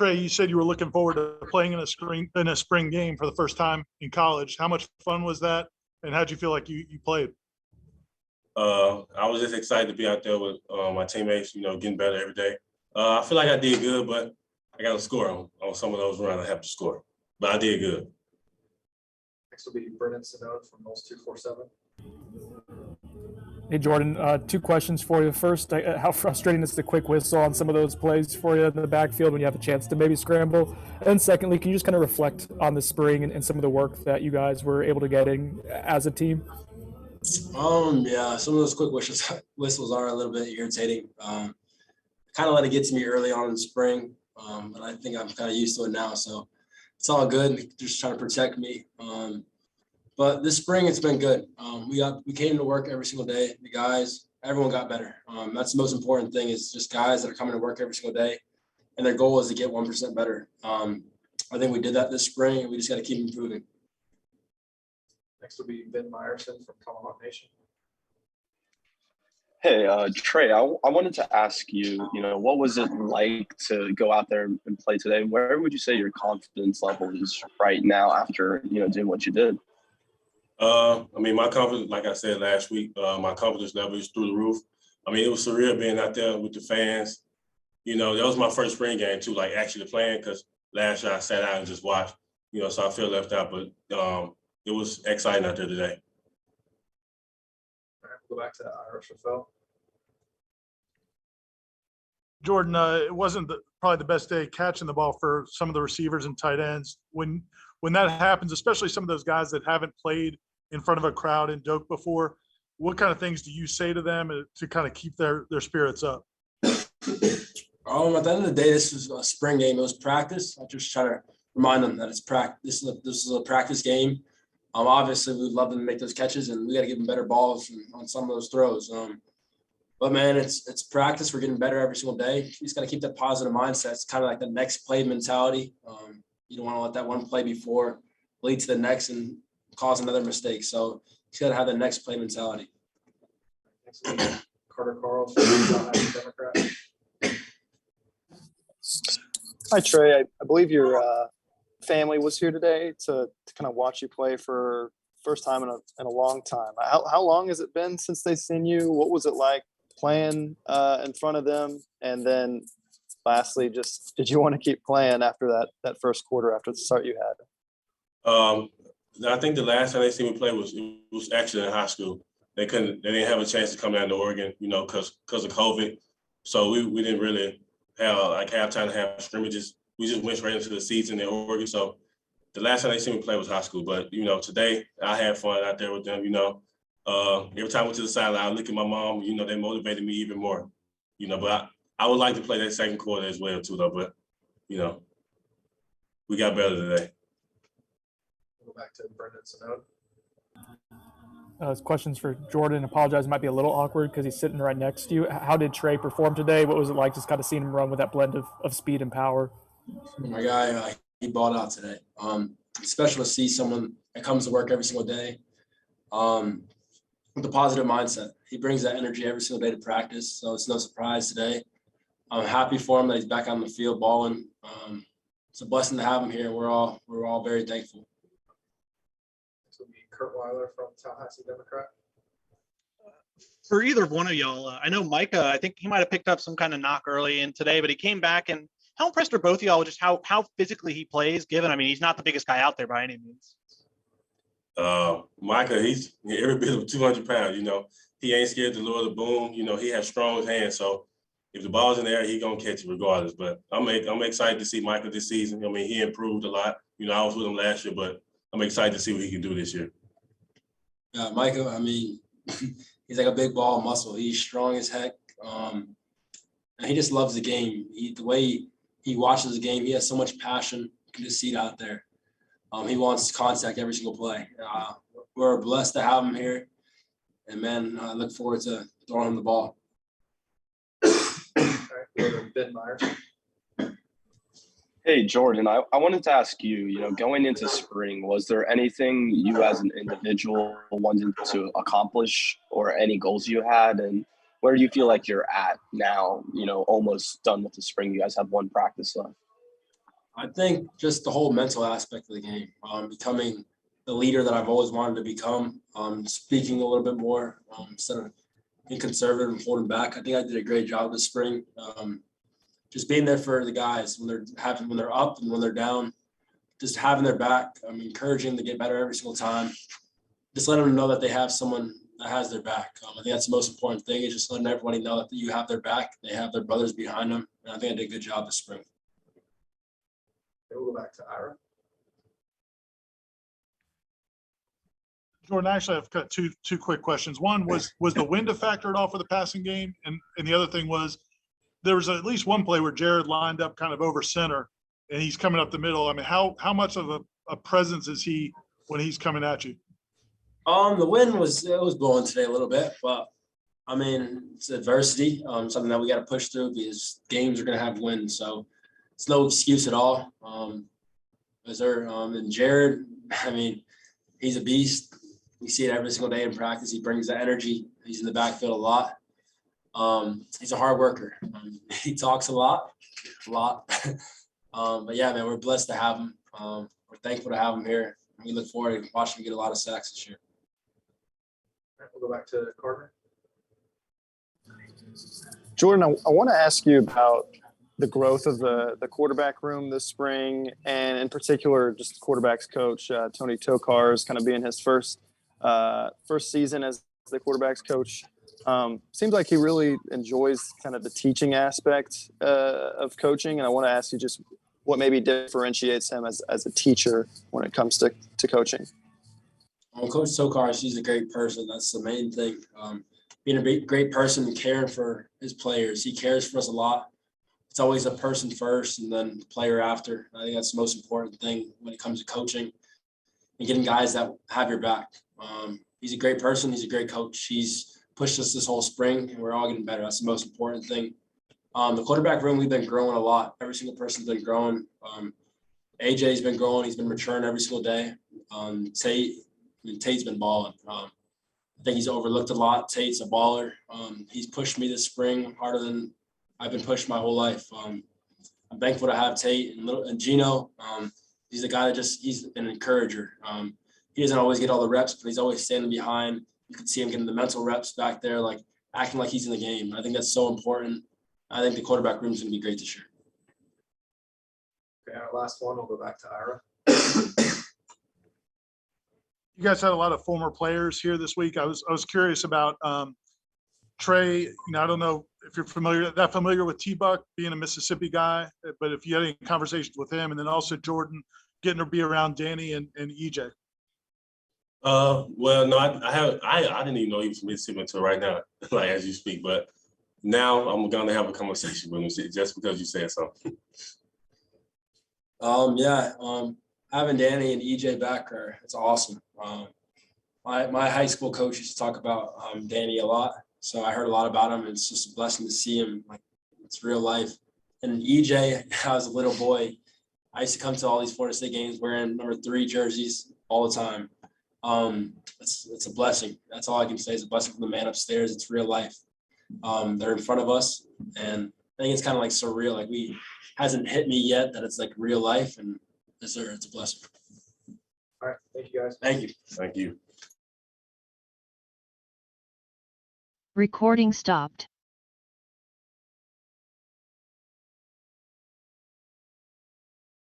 Trey, you said you were looking forward to playing in a spring game for the first time in college. How much fun was that, and how'd you feel like you played? I was just excited to be out there with my teammates, getting better every day. I feel like I did good, but I got to score on some of those runs. I have to score, but I did good. Next will be Brennan Sinode from Noles 247. Hey, Jordan, two questions for you. First, how frustrating is the quick whistle on some of those plays for you in the backfield when you have a chance to maybe scramble? And secondly, can you just kind of reflect on the spring and some of the work that you guys were able to get in as a team? Yeah, some of those quick whistles are a little bit irritating. Kind of let it get to me early on in the spring, but I think I'm kind of used to it now, so it's all good. They're just trying to protect me. But this spring, it's been good. We came to work every single day. The guys, everyone got better. That's the most important thing is just guys that are coming to work every single day, and their goal is to get 1% better. I think we did that this spring, and we just got to keep improving. Next will be Ben Meyerson from Tomahawk Nation. Hey, Trey, I wanted to ask you, what was it like to go out there and play today? Where would you say your confidence level is right now after, doing what you did? My confidence, like I said last week, my confidence level is through the roof. It was surreal being out there with the fans. That was my first spring game too, like actually playing, because last year I sat out and just watched, so I feel left out, but it was exciting out there today. All right, we'll go back to Irish Rafael. Jordan, it wasn't probably the best day catching the ball for some of the receivers and tight ends. When that happens, especially some of those guys that haven't played in front of a crowd in Doak before, what kind of things do you say to them to kind of keep their spirits up? At the end of the day, this was a spring game. It was practice. I just try to remind them that it's practice. This is a practice game. Obviously, we'd love them to make those catches, and we got to give them better balls on some of those throws. But man, it's practice. We're getting better every single day. You just got to keep that positive mindset. It's kind of like the next play mentality. You don't want to let that one play before lead to the next and cause another mistake. So you got to have the next play mentality. Next will be Carter Carl from Tallahassee Democrat. Hi, Trey. I believe your family was here today to kind of watch you play for first time in a long time. How long has it been since they've seen you? What was it like playing in front of them? And then lastly, just did you want to keep playing after that first quarter after the start you had? I think the last time they seen me play was actually in high school. They didn't have a chance to come down to Oregon, because of COVID. So we didn't really have time to have scrimmages. We just went straight into the season in Oregon. So the last time they seen me play was high school. But, today I had fun out there with them, Every time I went to the sideline, I look at my mom, they motivated me even more, But I would like to play that second quarter as well, too, though. But, we got better today. We'll go back to Brendan Sinode. Questions for Jordan. Apologize, it might be a little awkward because he's sitting right next to you. How did Trey perform today? What was it like just kind of seeing him run with that blend of speed and power? My guy, he balled out today. It's special to see someone that comes to work every single day with a positive mindset. He brings that energy every single day to practice, so it's no surprise today. I'm happy for him that he's back on the field balling. It's a blessing to have him here. We're all very thankful. This will be Kurt Weiler from Tallahassee Democrat. For either one of y'all, I know Micah, I think he might have picked up some kind of knock early in today, but he came back. And how impressed are both of y'all with just how physically he plays, given, he's not the biggest guy out there by any means. Micah, he's every bit of 200 pounds, He ain't scared to lower the boom. He has strong hands. So if the ball's in the air, he's going to catch it regardless. But I'm excited to see Micah this season. He improved a lot. I was with him last year, but I'm excited to see what he can do this year. Yeah, Micah, he's like a big ball muscle. He's strong as heck. And he just loves the game. The way he watches the game, he has so much passion. You can just see it out there. He wants contact every single play. We're blessed to have him here. And, man, I look forward to throwing him the ball. All right, Ben Myers. Hey, Jordan, I wanted to ask you, going into spring, was there anything you as an individual wanted to accomplish or any goals you had? And where do you feel like you're at now, almost done with the spring? You guys have one practice left. I think just the whole mental aspect of the game, becoming the leader that I've always wanted to become, speaking a little bit more instead of being conservative and holding back. I think I did a great job this spring. Just being there for the guys when they're up and when they're down, just having their back. I'm encouraging them to get better every single time. Just letting them know that they have someone that has their back. I think that's the most important thing, is just letting everybody know that you have their back. They have their brothers behind them. And I think I did a good job this spring. We'll go back to Ira. Jordan, actually, I've got two quick questions. One was the wind a factor at all for the passing game? And the other thing was, there was at least one play where Jared lined up kind of over center and he's coming up the middle. I mean, how much of a presence is he when he's coming at you? The wind was blowing today a little bit, but I mean, it's adversity, something that we got to push through because games are going to have wind. So it's no excuse at all. And Jared, I mean, he's a beast. We see it every single day in practice. He brings the energy. He's in the backfield a lot. He's a hard worker. He talks a lot. But yeah, man, we're blessed to have him. We're thankful to have him here. We look forward to watching him get a lot of sacks this year. All right, we'll go back to Carter. Jordan, I want to ask you about the growth of the quarterback room this spring, and in particular, just the quarterback's coach, Tony Tokar's kind of being his first season as the quarterback's coach. Seems like he really enjoys kind of the teaching aspect of coaching, and I want to ask you just what maybe differentiates him as a teacher when it comes to coaching. Coach Tokar, he's a great person. That's the main thing. Being a great person and caring for his players. He cares for us a lot. It's always a person first and then the player after. I think that's the most important thing when it comes to coaching and getting guys that have your back. He's a great person. He's a great coach. He's pushed us this whole spring, and we're all getting better. That's the most important thing. The quarterback room, we've been growing a lot. Every single person's been growing. AJ's been growing. He's been maturing every single day. Tate's been balling. I think he's overlooked a lot. Tate's a baller. He's pushed me this spring harder than I've been pushed my whole life. I'm thankful to have Tate and Gino. He's a guy that he's an encourager. He doesn't always get all the reps, but he's always standing behind. You can see him getting the mental reps back there, like acting like he's in the game. I think that's so important. I think the quarterback room is going to be great this year. Okay, our last one, we'll go back to Ira. You guys had a lot of former players here this week. I was curious about Trey. I don't know if you're familiar with T-Buck being a Mississippi guy, but if you had any conversations with him, and then also Jordan getting to be around Danny and EJ. Well, no, I didn't even know he was from Mississippi until right now, like as you speak. But now I'm gonna have a conversation with him just because you said something. Having Danny and EJ back it's awesome. My high school coach used to talk about Danny a lot, so I heard a lot about him. It's just a blessing to see him. Like, it's real life. And EJ, I was a little boy. I used to come to all these Florida State games wearing number 3 jerseys all the time. It's a blessing. That's all I can say. It's a blessing from the man upstairs. It's real life. They're in front of us, and I think it's kind of like surreal. Like, hasn't hit me yet that it's like real life, and it's a blessing. All right, thank you guys. Thank you. Thank you. Recording stopped.